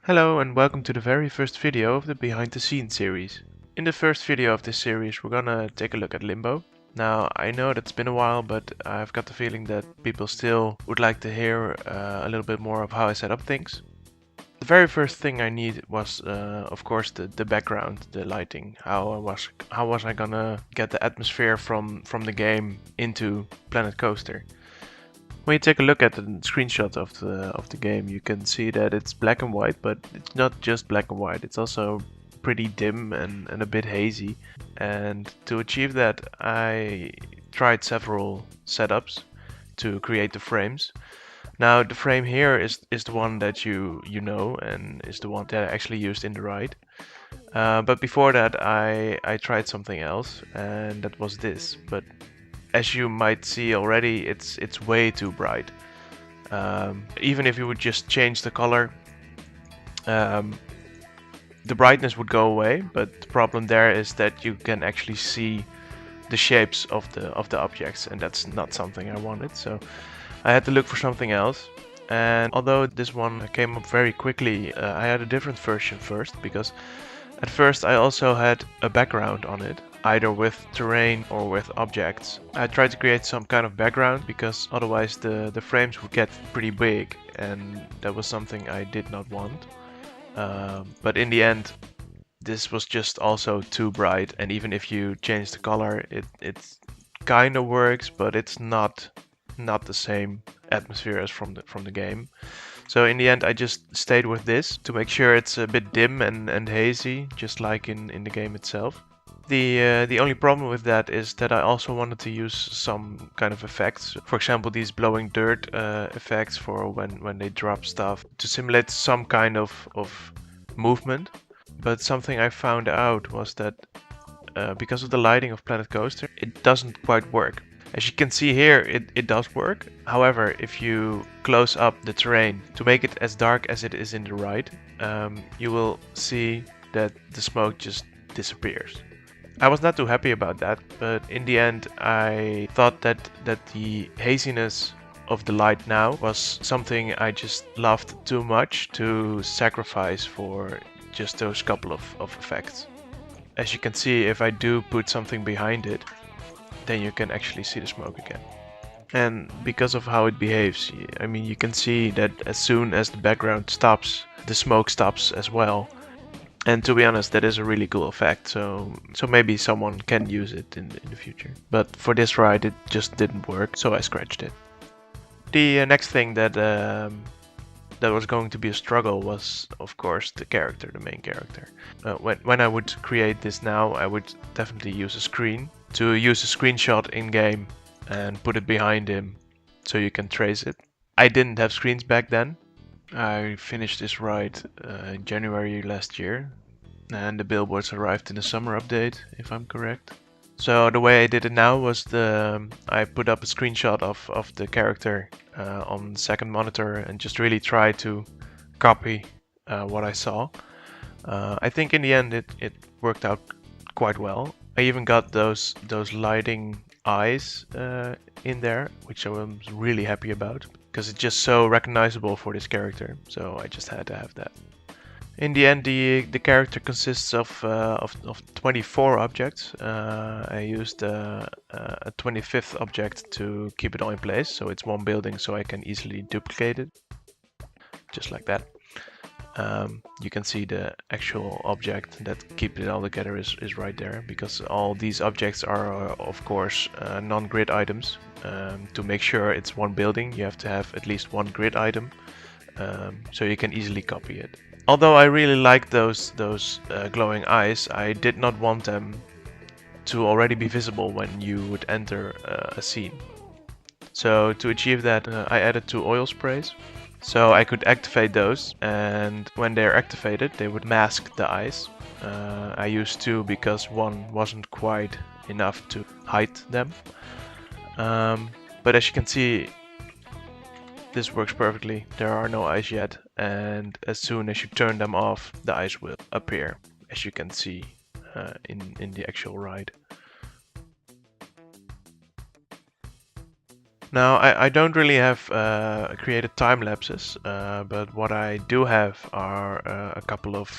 Hello and welcome to the very first video of the Behind the Scenes series. In the first video of this series we're gonna take a look at Limbo. Now I know that's been a while, but I've got the feeling that people still would like to hear a little bit more of how I set up things. The very first thing I needed was of course the background, the lighting. How was I gonna get the atmosphere from the game into Planet Coaster? When you take a look at the screenshot of the game, you can see that it's black and white, but it's not just black and white. It's also pretty dim and a bit hazy. And to achieve that, I tried several setups to create the frames. Now the frame here is the one that you know and is the one that I actually used in the ride. But before that, I tried something else, and that was this. But as you might see already, it's way too bright. Even if you would just change the color, the brightness would go away. But the problem there is that you can actually see the shapes of the objects, and that's not something I wanted. So I had to look for something else. And although this one came up very quickly, I had a different version first, because at first I also had a background on it, either with terrain or with objects. I tried to create some kind of background because otherwise the frames would get pretty big, and that was something I did not want. But in the end, this was just also too bright, and even if you change the color, it kind of works, but it's not the same atmosphere as from the game. So in the end I just stayed with this to make sure it's a bit dim and hazy, just like in the game itself. The only problem with that is that I also wanted to use some kind of effects. For example, these blowing dirt effects for when they drop stuff, to simulate some kind of movement. But something I found out was that because of the lighting of Planet Coaster, it doesn't quite work. As you can see here, it does work. However, if you close up the terrain to make it as dark as it is in the ride, you will see that the smoke just disappears. I was not too happy about that, but in the end I thought that the haziness of the light now was something I just loved too much to sacrifice for just those couple of effects. As you can see, if I do put something behind it, then you can actually see the smoke again. And because of how it behaves, I mean, you can see that as soon as the background stops, the smoke stops as well. And to be honest, that is a really cool effect, so maybe someone can use it in the future. But for this ride it just didn't work, so I scratched it. The next thing that was going to be a struggle was, of course, the character, the main character. When I would create this now, I would definitely use a screen. To use a screenshot in-game and put it behind him so you can trace it. I didn't have screens back then. I finished this ride in January last year, and the billboards arrived in the summer update, if I'm correct. So the way I did it now was I put up a screenshot of the character on the second monitor and just really try to copy what I saw. I think in the end it worked out quite well. I even got those lighting eyes in there, which I was really happy about, because it's just so recognizable for this character, so I just had to have that. In the end, the character consists of 24 objects. I used a 25th object to keep it all in place, so it's one building, so I can easily duplicate it, just like that. You can see the actual object that keeps it all together is right there, because all these objects are of course non-grid items. To make sure it's one building, you have to have at least one grid item, so you can easily copy it. Although I really like those glowing eyes, I did not want them to already be visible when you would enter a scene. So to achieve that, I added 2 oil sprays. So I could activate those, and when they're activated they would mask the eyes. I used 2 because one wasn't quite enough to hide them. But as you can see, this works perfectly. There are no eyes yet, and as soon as you turn them off, the eyes will appear, as you can see in the actual ride. Now, I don't really have created time lapses, but what I do have are a couple of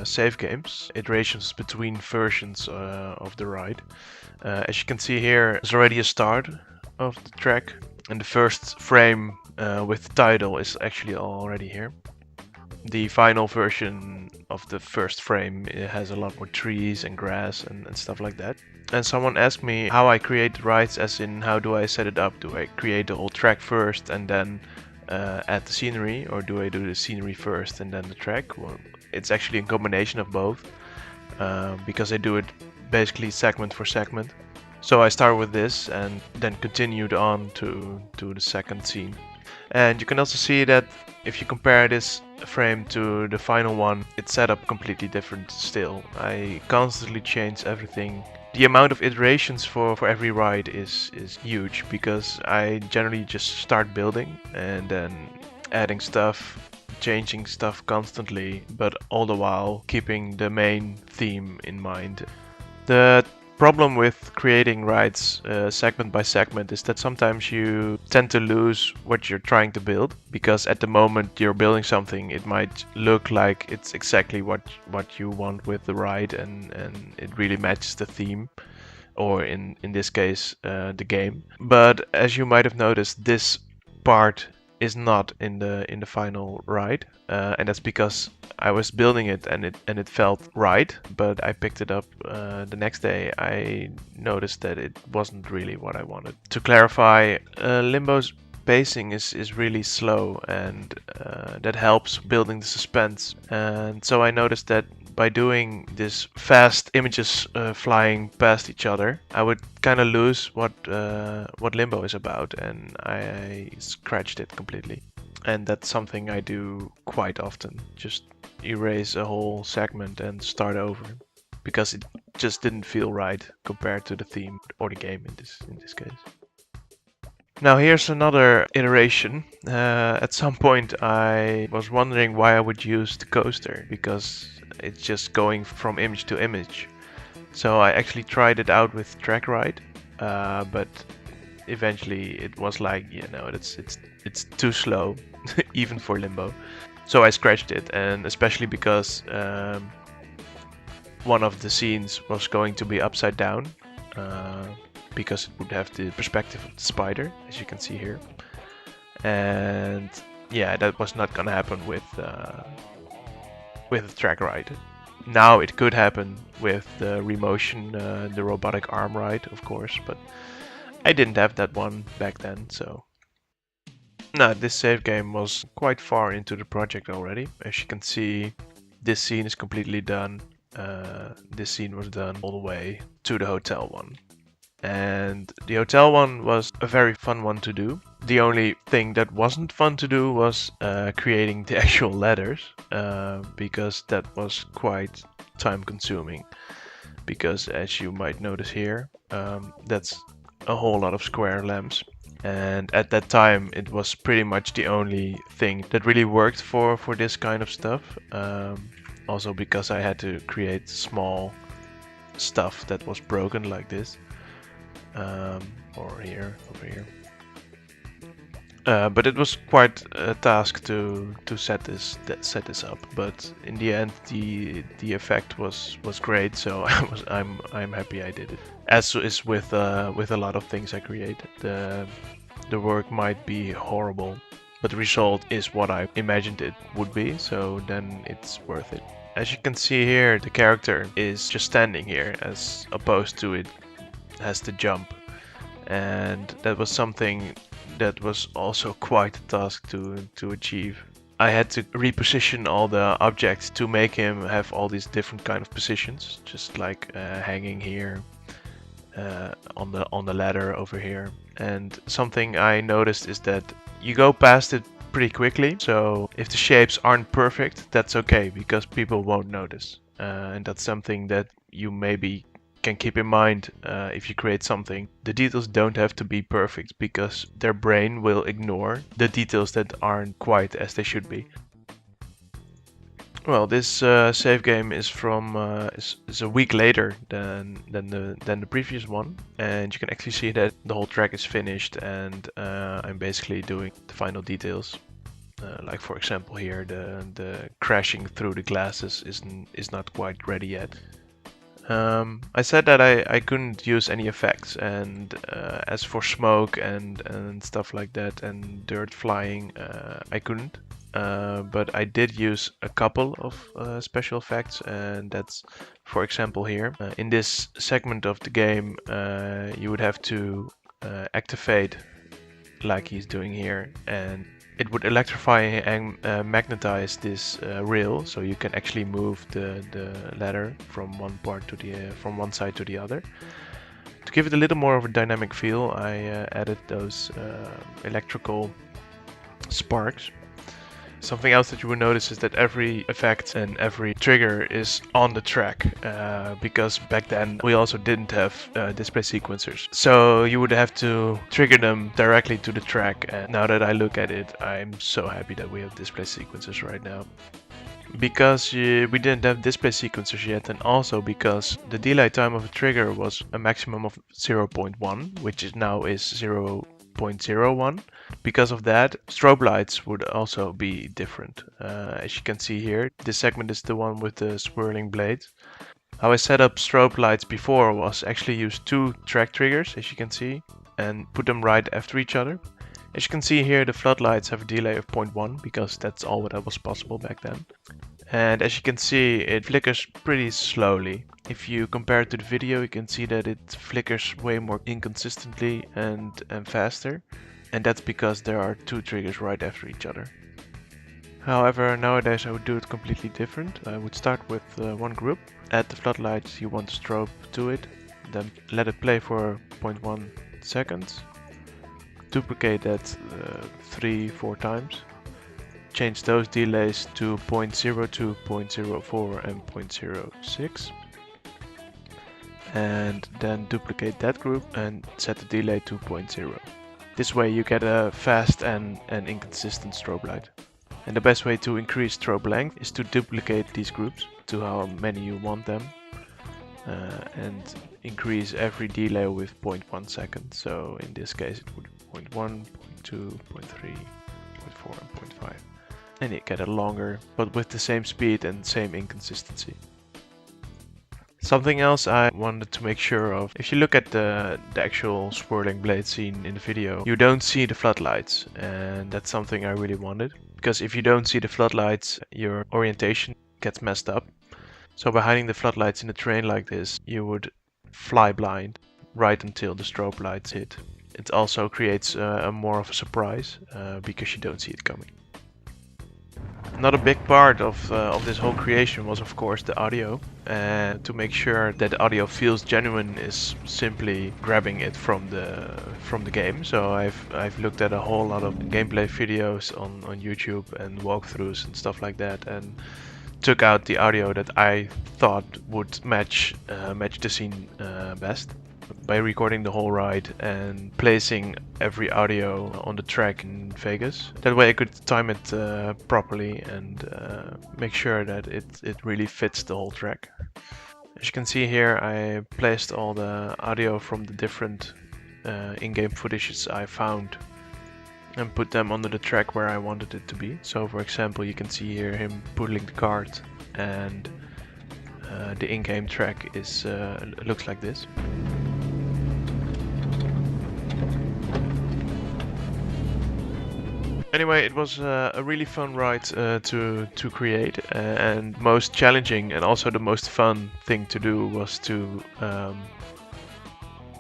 save games, iterations between versions of the ride. As you can see here, there's already a start of the track, and the first frame with the title is actually already here. The final version of the first frame, it has a lot more trees and grass and stuff like that. And someone asked me how I create the rides, as in how do I set it up? Do I create the whole track first and then add the scenery, or do I do the scenery first and then the track? Well, it's actually a combination of both, because I do it basically segment for segment. So I start with this and then continued on to the second scene. And you can also see that if you compare this frame to the final one, it's set up completely different still. I constantly change everything. The amount of iterations for every ride is huge, because I generally just start building and then adding stuff, changing stuff constantly, but all the while keeping the main theme in mind. The problem with creating rides segment by segment is that sometimes you tend to lose what you're trying to build, because at the moment you're building something, it might look like it's exactly what you want with the ride, and it really matches the theme, or in this case the game. But as you might have noticed, this part is not in the final ride, and that's because I was building it and it felt right, but I picked it up the next day. I noticed that it wasn't really what I wanted. To clarify, Limbo's pacing is really slow, and that helps building the suspense. And so I noticed that by doing this fast images flying past each other, I would kind of lose what Limbo is about, and I scratched it completely. And that's something I do quite often. Just erase a whole segment and start over, because it just didn't feel right compared to the theme or the game in this case. Now here's another iteration. At some point I was wondering why I would use the coaster, because it's just going from image to image. So I actually tried it out with track ride, but eventually it was like, you know, it's too slow, even for Limbo. So I scratched it, and especially because one of the scenes was going to be upside down, because it would have the perspective of the spider, as you can see here. And yeah, that was not gonna happen with the track ride. Now it could happen with the Remotion, the robotic arm ride, of course, but I didn't have that one back then, so. Now, this save game was quite far into the project already. As you can see, this scene is completely done. This scene was done all the way to the hotel one. And the hotel one was a very fun one to do. The only thing that wasn't fun to do was creating the actual ladders, because that was quite time consuming. Because as you might notice here, that's a whole lot of square lamps. And at that time it was pretty much the only thing that really worked for this kind of stuff. Also because I had to create small stuff that was broken like this. Or here, over here. But it was quite a task to set this up. But in the end, the effect was great. So I'm happy I did it. As is with a lot of things I create, the work might be horrible, but the result is what I imagined it would be. So then it's worth it. As you can see here, the character is just standing here, as opposed to it has to jump. And that was something that was also quite a task to achieve. I had to reposition all the objects to make him have all these different kind of positions, just like hanging here, on the ladder over here. And something I noticed is that you go past it pretty quickly, so if the shapes aren't perfect, that's okay, because people won't notice. And that's something that you maybe can keep in mind if you create something. The details don't have to be perfect, because their brain will ignore the details that aren't quite as they should be. Well, this save game is from is a week later than the previous one, and you can actually see that the whole track is finished, and I'm basically doing the final details. Like for example here, the crashing through the glasses is not quite ready yet. I said that I couldn't use any effects, and as for smoke and stuff like that and dirt flying, I couldn't. But I did use a couple of special effects, and that's, for example, here. In this segment of the game, you would have to activate, like he's doing here, and it would electrify and magnetize this rail, so you can actually move the ladder from one part to the from one side to the other. To give it a little more of a dynamic feel, I added those electrical sparks. Something else that you will notice is that every effect and every trigger is on the track, because back then we also didn't have display sequencers. So you would have to trigger them directly to the track, and now that I look at it, I'm so happy that we have display sequencers right now. Because we didn't have display sequencers yet, and also because the delay time of a trigger was a maximum of 0.1, which is now is 0.01. Because of that, strobe lights would also be different. As you can see here, this segment is the one with the swirling blades. How I set up strobe lights before was actually use two track triggers, as you can see, and put them right after each other. As you can see here, the floodlights have a delay of 0.1 because that's all that was possible back then. And as you can see, it flickers pretty slowly. If you compare it to the video, you can see that it flickers way more inconsistently and faster. And that's because there are two triggers right after each other. However, nowadays I would do it completely different. I would start with one group, add the floodlights you want to strobe to it, then let it play for 0.1 seconds, duplicate that 3-4 times, change those delays to 0.02, 0.04 and 0.06, and then duplicate that group and set the delay to 0.0. This way you get a fast and inconsistent strobe light. And the best way to increase strobe length is to duplicate these groups to how many you want them, and increase every delay with 0.1 second. So in this case it would be 0.1, 0.2, 0.3, 0.4 and 0.5. And you get it longer, but with the same speed and same inconsistency. Something else I wanted to make sure of, if you look at the actual swirling blade scene in the video, you don't see the floodlights, and that's something I really wanted. Because if you don't see the floodlights, your orientation gets messed up. So by hiding the floodlights in a terrain like this, you would fly blind right until the strobe lights hit. It also creates a more of a surprise, because you don't see it coming. Another big part of this whole creation was, of course, the audio. And to make sure that the audio feels genuine is simply grabbing it from the game. So I've looked at a whole lot of gameplay videos on YouTube and walkthroughs and stuff like that, and took out the audio that I thought would match the scene best. By recording the whole ride and placing every audio on the track in Vegas. That way I could time it properly and make sure that it really fits the whole track. As you can see here, I placed all the audio from the different in-game footages I found and put them under the track where I wanted it to be. So for example, you can see here him pulling the cart, and the in-game track is looks like this. Anyway, it was a really fun ride to create, and most challenging and also the most fun thing to do was to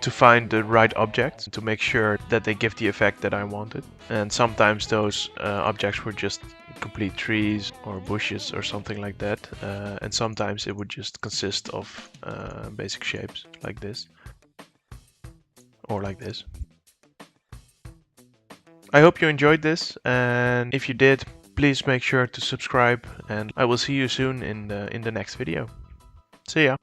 find the right objects to make sure that they give the effect that I wanted. And sometimes those objects were just complete trees or bushes or something like that, and sometimes it would just consist of basic shapes like this or like this. I hope you enjoyed this, and if you did, please make sure to subscribe, and I will see you soon in the next video. See ya!